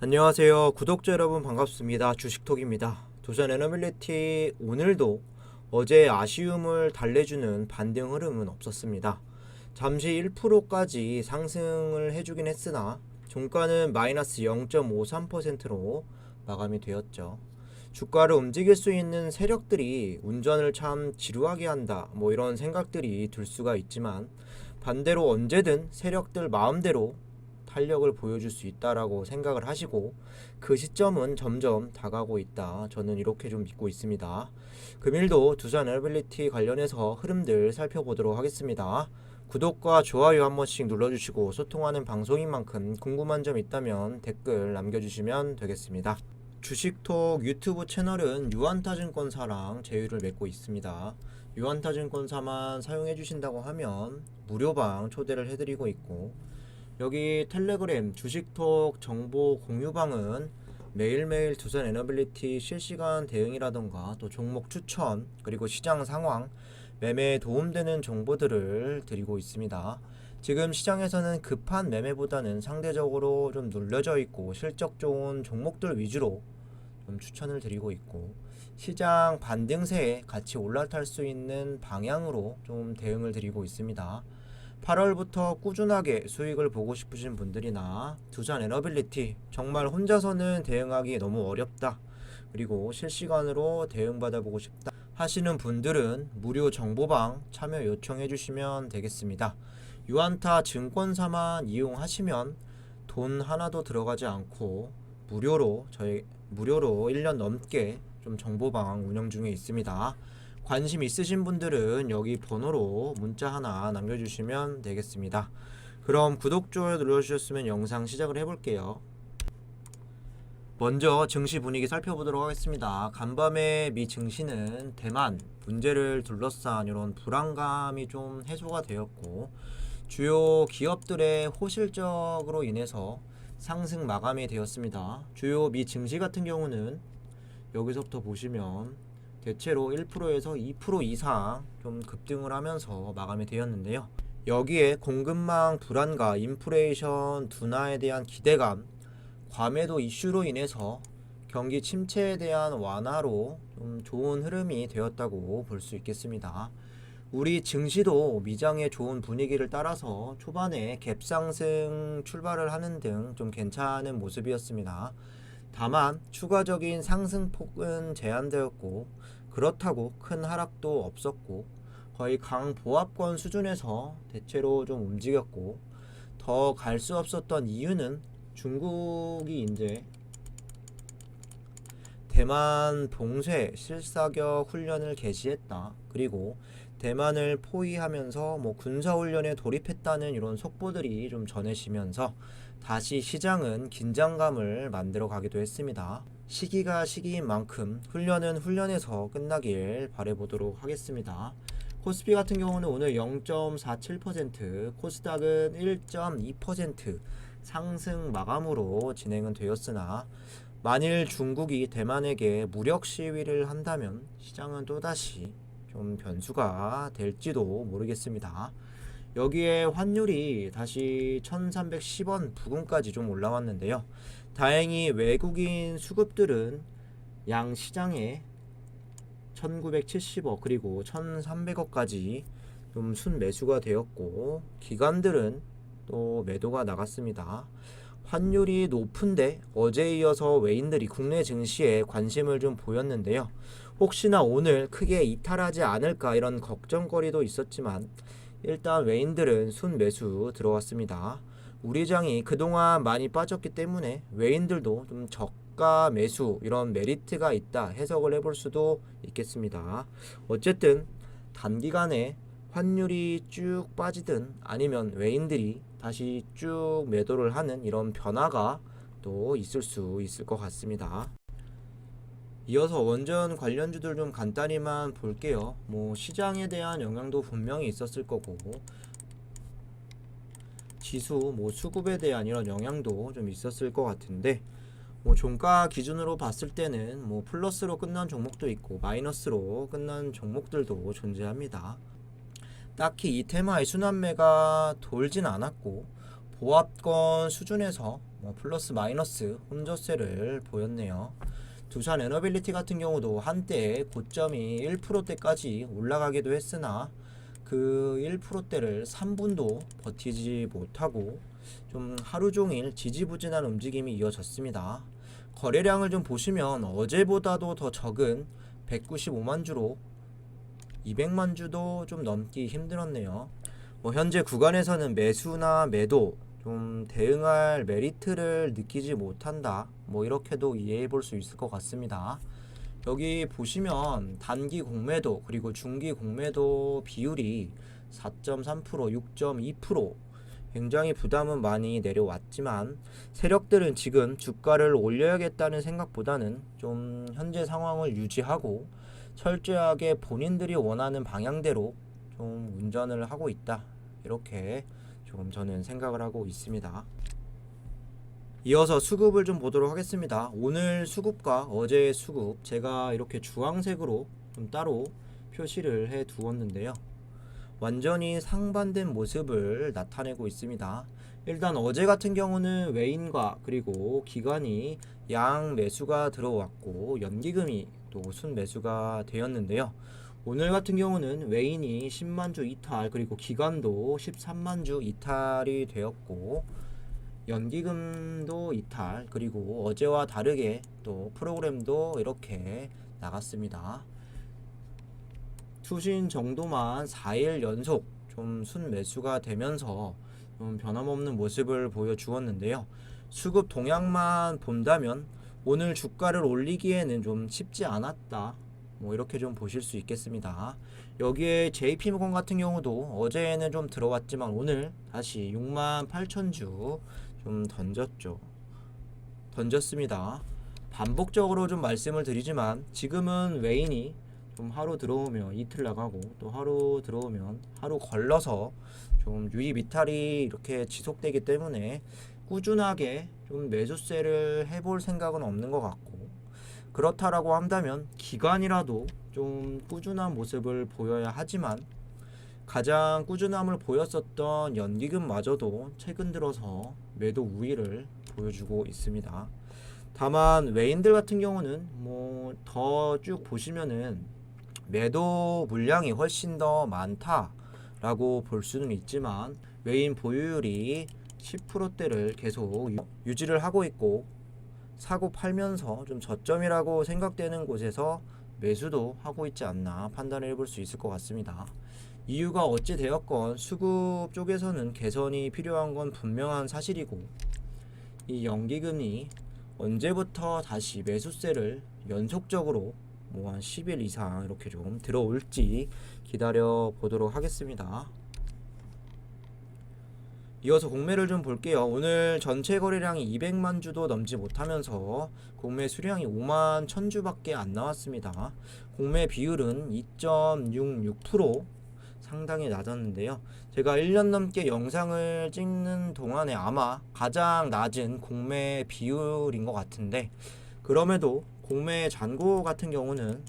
안녕하세요. 구독자 여러분 반갑습니다. 주식톡입니다. 두산 에너빌리티 오늘도 어제 아쉬움을 달래주는 반등 흐름은 없었습니다. 잠시 1%까지 상승을 해주긴 했으나 종가는 마이너스 0.53%로 마감이 되었죠. 주가를 움직일 수 있는 세력들이 운전을 참 지루하게 한다, 이런 생각들이 들 수가 있지만 반대로 언제든 세력들 마음대로 탄력을 보여줄 수 있다라고 생각을 하시고 그 시점은 점점 다가오고 있다. 저는 이렇게 좀 믿고 있습니다. 금일도 두산 에너빌리티 관련해서 흐름들 살펴보도록 하겠습니다. 구독과 좋아요 한 번씩 눌러주시고 소통하는 방송인 만큼 궁금한 점 있다면 댓글 남겨주시면 되겠습니다. 주식톡 유튜브 채널은 유한타증권사랑 제휴를 맺고 있습니다. 유한타증권사만 사용해 주신다고 하면 무료방 초대를 해드리고 있고, 여기 텔레그램 주식톡 정보 공유방은 매일매일 두산 에너빌리티 실시간 대응이라던가 또 종목 추천, 그리고 시장 상황, 매매에 도움되는 정보들을 드리고 있습니다. 지금 시장에서는 급한 매매보다는 상대적으로 좀 눌려져 있고 실적 좋은 종목들 위주로 좀 추천을 드리고 있고, 시장 반등세에 같이 올라탈 수 있는 방향으로 좀 대응을 드리고 있습니다. 8월부터 꾸준하게 수익을 보고 싶으신 분들이나 두산 에너빌리티 정말 혼자서는 대응하기 너무 어렵다, 그리고 실시간으로 대응받아보고 싶다 하시는 분들은 무료 정보방 참여 요청해 주시면 되겠습니다. 유한타 증권사만 이용하시면 돈 하나도 들어가지 않고 무료로 1년 넘게 좀 정보방 운영 중에 있습니다. 관심 있으신 분들은 여기 번호로 문자 하나 남겨주시면 되겠습니다. 그럼 구독, 좋아요 눌러주셨으면 영상 시작을 해볼게요. 먼저 증시 분위기 살펴보도록 하겠습니다. 간밤에 미 증시는 대만 문제를 둘러싼 이런 불안감이 좀 해소가 되었고, 주요 기업들의 호실적으로 인해서 상승 마감이 되었습니다. 주요 미 증시 같은 경우는 여기서부터 보시면 대체로 1%에서 2% 이상 좀 급등을 하면서 마감이 되었는데요. 여기에 공급망 불안과 인플레이션 둔화에 대한 기대감, 과매도 이슈로 인해서 경기 침체에 대한 완화로 좀 좋은 흐름이 되었다고 볼 수 있겠습니다. 우리 증시도 미장의 좋은 분위기를 따라서 초반에 갭상승 출발을 하는 등 좀 괜찮은 모습이었습니다. 다만 추가적인 상승폭은 제한되었고, 그렇다고 큰 하락도 없었고, 거의 강보합권 수준에서 대체로 좀 움직였고, 더 갈 수 없었던 이유는 중국이 이제 대만 봉쇄 실사격 훈련을 개시했다, 그리고 대만을 포위하면서 군사훈련에 돌입했다는 이런 속보들이 좀 전해지면서 다시 시장은 긴장감을 만들어 가기도 했습니다. 시기가 시기인 만큼 훈련은 훈련에서 끝나길 바라보도록 하겠습니다. 코스피 같은 경우는 오늘 0.47%, 코스닥은 1.2% 상승 마감으로 진행은 되었으나, 만일 중국이 대만에게 무력 시위를 한다면 시장은 또다시 좀 변수가 될지도 모르겠습니다. 여기에 환율이 다시 1310원 부근까지 좀 올라왔는데요. 다행히 외국인 수급들은 양 시장에 1970억 그리고 1300억까지 좀 순매수가 되었고, 기관들은 또 매도가 나갔습니다. 환율이 높은데 어제에 이어서 외인들이 국내 증시에 관심을 좀 보였는데요. 혹시나 오늘 크게 이탈하지 않을까 이런 걱정거리도 있었지만 일단 외인들은 순매수 들어왔습니다. 우리 장이 그동안 많이 빠졌기 때문에 외인들도 좀 저가 매수 이런 메리트가 있다 해석을 해볼 수도 있겠습니다. 어쨌든 단기간에 환율이 쭉 빠지든 아니면 외인들이 다시 쭉 매도를 하는 이런 변화가 또 있을 수 있을 것 같습니다. 이어서 원전 관련주들 좀 간단히만 볼게요. 시장에 대한 영향도 분명히 있었을 거고, 지수 수급에 대한 이런 영향도 좀 있었을 것 같은데, 종가 기준으로 봤을 때는 플러스로 끝난 종목도 있고 마이너스로 끝난 종목들도 존재합니다. 딱히 이 테마의 순환매가 돌진 않았고 보합권 수준에서 플러스 마이너스 홈저세를 보였네요. 두산 에너빌리티 같은 경우도 한때 고점이 1%대까지 올라가기도 했으나 그 1%대를 3분도 버티지 못하고 좀 하루 종일 지지부진한 움직임이 이어졌습니다. 거래량을 좀 보시면 어제보다도 더 적은 195만 주로 200만 주도 좀 넘기 힘들었네요. 현재 구간에서는 매수나 매도 좀 대응할 메리트를 느끼지 못한다, 이렇게도 이해해 볼 수 있을 것 같습니다. 여기 보시면 단기 공매도 그리고 중기 공매도 비율이 4.3%, 6.2%, 굉장히 부담은 많이 내려왔지만 세력들은 지금 주가를 올려야겠다는 생각보다는 좀 현재 상황을 유지하고 철저하게 본인들이 원하는 방향대로 좀 운전을 하고 있다, 이렇게 조금 저는 생각을 하고 있습니다. 이어서 수급을 좀 보도록 하겠습니다. 오늘 수급과 어제의 수급 제가 이렇게 주황색으로 좀 따로 표시를 해 두었는데요. 완전히 상반된 모습을 나타내고 있습니다. 일단 어제 같은 경우는 외인과 그리고 기관이 양 매수가 들어왔고 연기금이 또 순매수가 되었는데요. 오늘 같은 경우는 외인이 10만 주 이탈 그리고 기관도 13만 주 이탈이 되었고 연기금도 이탈, 그리고 어제와 다르게 또 프로그램도 이렇게 나갔습니다. 투신 정도만 4일 연속 좀 순매수가 되면서 좀 변함없는 모습을 보여주었는데요. 수급 동향만 본다면 오늘 주가를 올리기에는 좀 쉽지 않았다, 이렇게 좀 보실 수 있겠습니다. 여기에 JP모건 같은 경우도 어제는 좀 들어왔지만 오늘 다시 68,000주 좀 던졌습니다. 반복적으로 좀 말씀을 드리지만 지금은 외인이 좀 하루 들어오면 이틀 나가고 또 하루 들어오면 하루 걸러서 좀 유입 이탈이 이렇게 지속되기 때문에 꾸준하게 좀 매수세를 해볼 생각은 없는 것 같고, 그렇다라고 한다면 기간이라도 좀 꾸준한 모습을 보여야 하지만 가장 꾸준함을 보였었던 연기금마저도 최근 들어서 매도 우위를 보여주고 있습니다. 다만 외인들 같은 경우는 더 쭉 보시면은 매도 물량이 훨씬 더 많다라고 볼 수는 있지만 외인 보유율이 10%대를 계속 유지를 하고 있고 사고 팔면서 좀 저점이라고 생각되는 곳에서 매수도 하고 있지 않나 판단을 해볼 수 있을 것 같습니다. 이유가 어찌 되었건 수급 쪽에서는 개선이 필요한 건 분명한 사실이고, 이 연기금이 언제부터 다시 매수세를 연속적으로 한 10일 이상 이렇게 좀 들어올지 기다려 보도록 하겠습니다. 이어서 공매를 좀 볼게요. 오늘 전체 거래량이 200만 주도 넘지 못하면서 공매 수량이 5만 1000주밖에 안 나왔습니다. 공매 비율은 2.66%, 상당히 낮았는데요. 제가 1년 넘게 영상을 찍는 동안에 아마 가장 낮은 공매 비율인 것 같은데, 그럼에도 공매 잔고 같은 경우는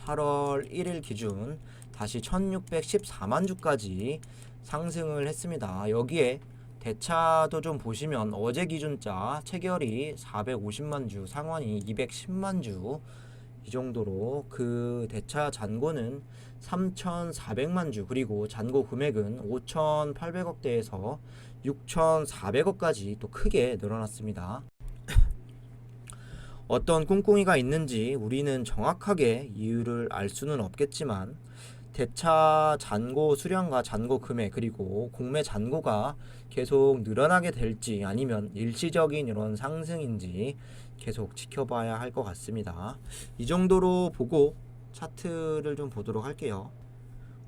8월 1일 기준 다시 1614만 주까지 상승을 했습니다. 여기에 대차도 좀 보시면 어제 기준자 체결이 450만 주, 상환이 210만 주, 이 정도로 그 대차 잔고는 3,400만 주, 그리고 잔고 금액은 5,800억대에서 6,400억까지 또 크게 늘어났습니다. 어떤 꿍꿍이가 있는지 우리는 정확하게 이유를 알 수는 없겠지만 대차 잔고 수량과 잔고 금액 그리고 공매 잔고가 계속 늘어나게 될지 아니면 일시적인 이런 상승인지 계속 지켜봐야 할 것 같습니다. 이 정도로 보고 차트를 좀 보도록 할게요.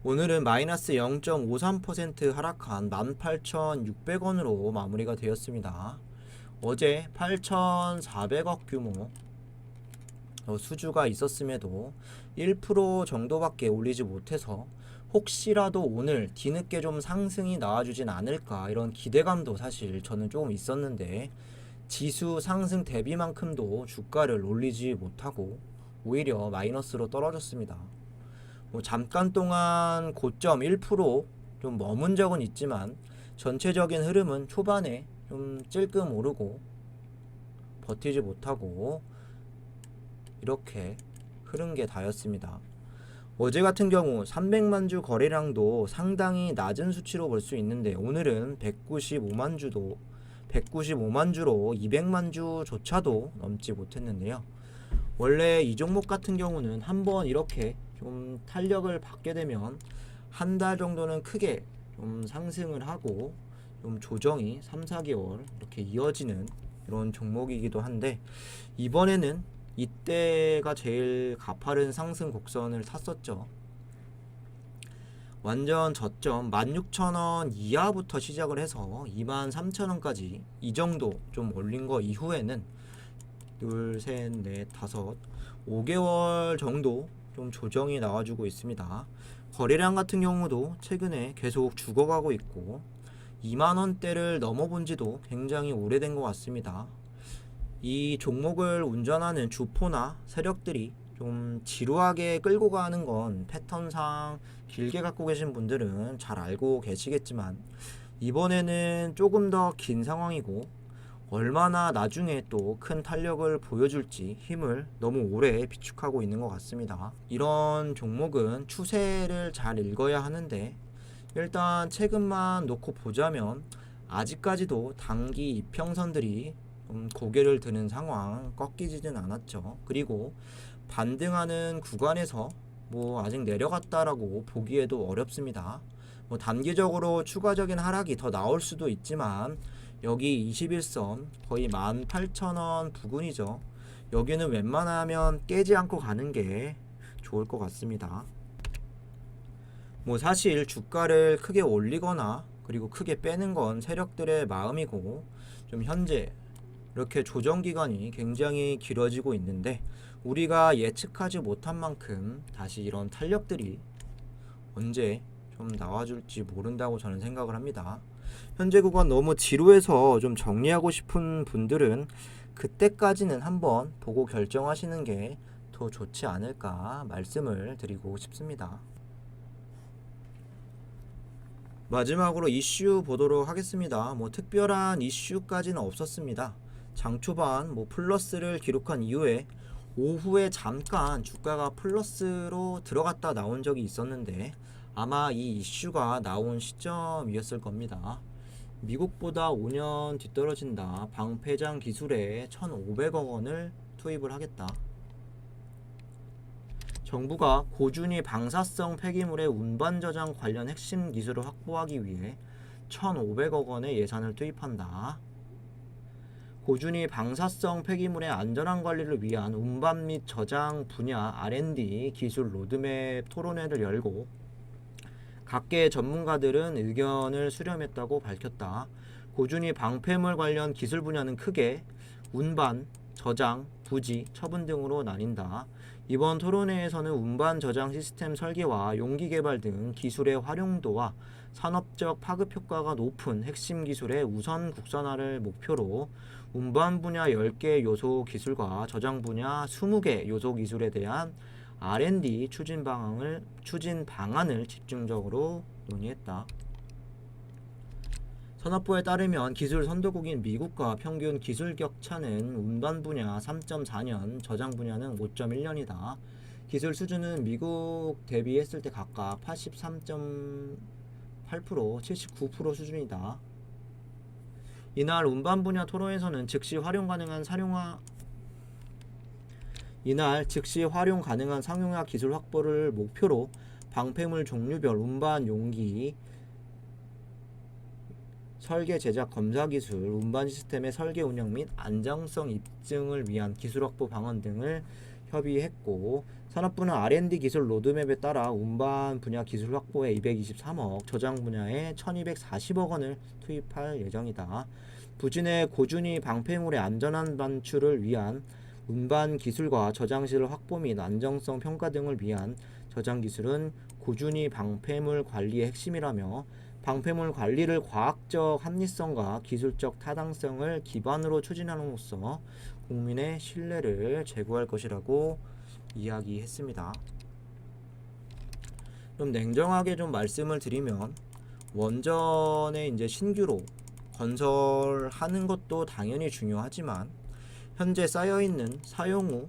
오늘은 마이너스 0.53% 하락한 18,600원으로 마무리가 되었습니다. 어제 8,400억 규모 수주가 있었음에도 1% 정도밖에 올리지 못해서 혹시라도 오늘 뒤늦게 좀 상승이 나와주진 않을까 이런 기대감도 사실 저는 조금 있었는데 지수 상승 대비만큼도 주가를 올리지 못하고 오히려 마이너스로 떨어졌습니다. 잠깐 동안 고점 1% 좀 머문 적은 있지만 전체적인 흐름은 초반에 좀 찔끔 오르고 버티지 못하고 이렇게 흐른 게 다였습니다. 어제 같은 경우 300만 주 거래량도 상당히 낮은 수치로 볼 수 있는데 오늘은 195만 주로 200만 주조차도 넘지 못했는데요. 원래 이 종목 같은 경우는 한번 이렇게 좀 탄력을 받게 되면 한 달 정도는 크게 좀 상승을 하고 좀 조정이 3, 4개월 이렇게 이어지는 이런 종목이기도 한데 이번에는 이때가 제일 가파른 상승 곡선을 탔었죠. 완전 저점 16,000원 이하부터 시작을 해서 23,000원까지 이 정도 좀 올린 거 이후에는 둘, 셋, 넷, 다섯 5개월 정도 좀 조정이 나와주고 있습니다. 거래량 같은 경우도 최근에 계속 죽어가고 있고 2만원대를 넘어본 지도 굉장히 오래된 것 같습니다. 이 종목을 운전하는 주포나 세력들이 좀 지루하게 끌고 가는 건 패턴상 길게 갖고 계신 분들은 잘 알고 계시겠지만 이번에는 조금 더 긴 상황이고 얼마나 나중에 또 큰 탄력을 보여줄지 힘을 너무 오래 비축하고 있는 것 같습니다. 이런 종목은 추세를 잘 읽어야 하는데 일단 최근만 놓고 보자면 아직까지도 단기 이평선들이 고개를 드는 상황, 꺾이지는 않았죠. 그리고 반등하는 구간에서 아직 내려갔다라고 보기에도 어렵습니다. 단기적으로 추가적인 하락이 더 나올 수도 있지만 여기 21선 거의 18,000원 부근이죠. 여기는 웬만하면 깨지 않고 가는 게 좋을 것 같습니다. 사실 주가를 크게 올리거나 그리고 크게 빼는 건 세력들의 마음이고 좀 현재 이렇게 조정 기간이 굉장히 길어지고 있는데 우리가 예측하지 못한 만큼 다시 이런 탄력들이 언제 좀 나와줄지 모른다고 저는 생각을 합니다. 현재 구간 너무 지루해서 좀 정리하고 싶은 분들은 그때까지는 한번 보고 결정하시는 게 더 좋지 않을까 말씀을 드리고 싶습니다. 마지막으로 이슈 보도록 하겠습니다. 특별한 이슈까지는 없었습니다. 장 초반 플러스를 기록한 이후에 오후에 잠깐 주가가 플러스로 들어갔다 나온 적이 있었는데 아마 이 이슈가 나온 시점이었을 겁니다. 미국보다 5년 뒤떨어진다. 방패장 기술에 1,500억 원을 투입을 하겠다. 정부가 고준위 방사성 폐기물의 운반 저장 관련 핵심 기술을 확보하기 위해 1,500억 원의 예산을 투입한다. 고준위 방사성 폐기물의 안전한 관리를 위한 운반 및 저장 분야 R&D 기술 로드맵 토론회를 열고 각계 전문가들은 의견을 수렴했다고 밝혔다. 고준위 방패물 관련 기술 분야는 크게 운반, 저장, 부지, 처분 등으로 나뉜다. 이번 토론회에서는 운반 저장 시스템 설계와 용기 개발 등 기술의 활용도와 산업적 파급 효과가 높은 핵심 기술의 우선 국산화를 목표로 운반 분야 10개 요소 기술과 저장 분야 20개 요소 기술에 대한 R&D 추진 방안을 집중적으로 논의했다. 산업부에 따르면 기술 선도국인 미국과 평균 기술 격차는 운반 분야 3.4년, 저장 분야는 5.1년이다. 기술 수준은 미국 대비했을 때 각각 83.8%, 79% 수준이다. 이날 운반 분야 토론에서는 즉시 활용 가능한 상용화 기술 확보를 목표로 방패물 종류별 운반 용기 설계 제작 검사 기술, 운반 시스템의 설계 운영 및 안정성 입증을 위한 기술 확보 방안 등을 협의했고 산업부는 R&D 기술 로드맵에 따라 운반 분야 기술 확보에 223억, 저장 분야에 1240억 원을 투입할 예정이다. 부지 내 고준위 방패물의 안전한 반출을 위한 운반 기술과 저장실 확보 및 안정성 평가 등을 위한 저장 기술은 고준위 방패물 관리의 핵심이라며 방패물 관리를 과학적 합리성과 기술적 타당성을 기반으로 추진함으로써 국민의 신뢰를 제고할 것이라고 이야기했습니다. 좀 냉정하게 좀 말씀을 드리면 원전에 이제 신규로 건설하는 것도 당연히 중요하지만 현재 쌓여있는 사용 후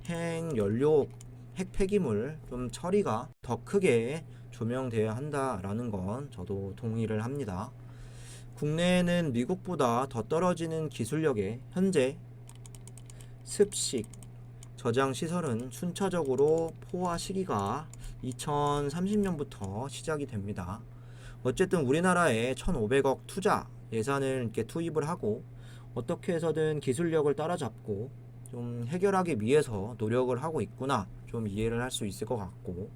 핵연료, 핵폐기물 좀 처리가 더 크게 조명되어야 한다라는 건 저도 동의를 합니다. 국내에는 미국보다 더 떨어지는 기술력에 현재 습식 저장 시설은 순차적으로 포화 시기가 2030년부터 시작이 됩니다. 어쨌든 우리나라에 1,500억 투자 예산을 이렇게 투입을 하고 어떻게 해서든 기술력을 따라잡고 좀 해결하기 위해서 노력을 하고 있구나 좀 이해를 할 수 있을 것 같고,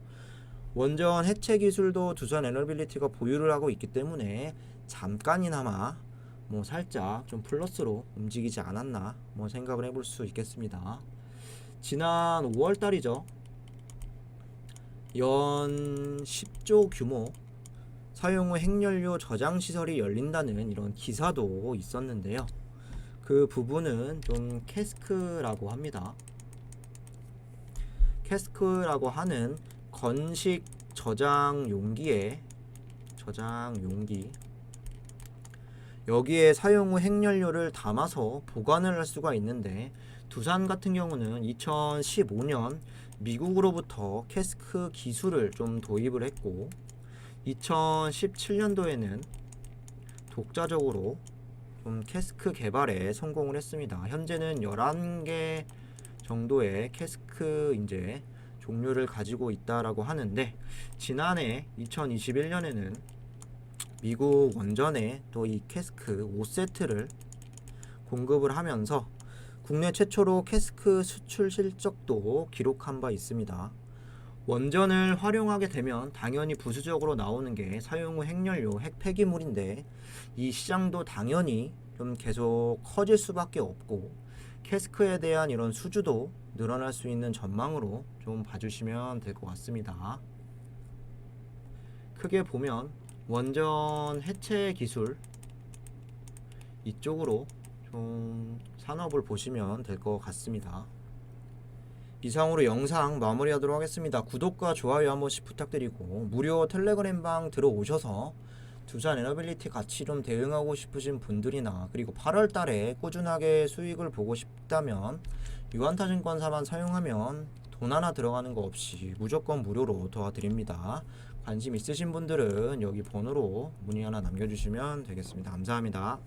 원전 해체 기술도 두산 에너빌리티가 보유를 하고 있기 때문에 잠깐이나마 뭐 살짝 좀 플러스로 움직이지 않았나 뭐 생각을 해볼 수 있겠습니다. 지난 5월 달이죠. 연 10조 규모 사용 후 핵연료 저장 시설이 열린다는 이런 기사도 있었는데요. 그 부분은 좀 캐스크라고 합니다. 캐스크라고 하는 건식 저장 용기 여기에 사용 후 핵연료를 담아서 보관을 할 수가 있는데, 두산 같은 경우는 2015년 미국으로부터 캐스크 기술을 좀 도입을 했고 2017년도에는 독자적으로 좀 캐스크 개발에 성공을 했습니다. 현재는 11개 정도의 캐스크 이제 종류를 가지고 있다라고 하는데, 지난해 2021년에는 미국 원전에 또 이 캐스크 5세트를 공급을 하면서 국내 최초로 캐스크 수출 실적도 기록한 바 있습니다. 원전을 활용하게 되면 당연히 부수적으로 나오는 게 사용 후 핵연료, 핵폐기물인데 이 시장도 당연히 좀 계속 커질 수밖에 없고 캐스크에 대한 이런 수주도 늘어날 수 있는 전망으로 좀 봐주시면 될 것 같습니다. 크게 보면 원전 해체 기술 이쪽으로 좀 산업을 보시면 될 것 같습니다. 이상으로 영상 마무리하도록 하겠습니다. 구독과 좋아요 한 번씩 부탁드리고 무료 텔레그램방 들어오셔서 두산 에너빌리티 같이 좀 대응하고 싶으신 분들이나 그리고 8월 달에 꾸준하게 수익을 보고 싶다면 유한타증권사만 사용하면 돈 하나 들어가는 거 없이 무조건 무료로 도와드립니다. 관심 있으신 분들은 여기 번호로 문의 하나 남겨주시면 되겠습니다. 감사합니다.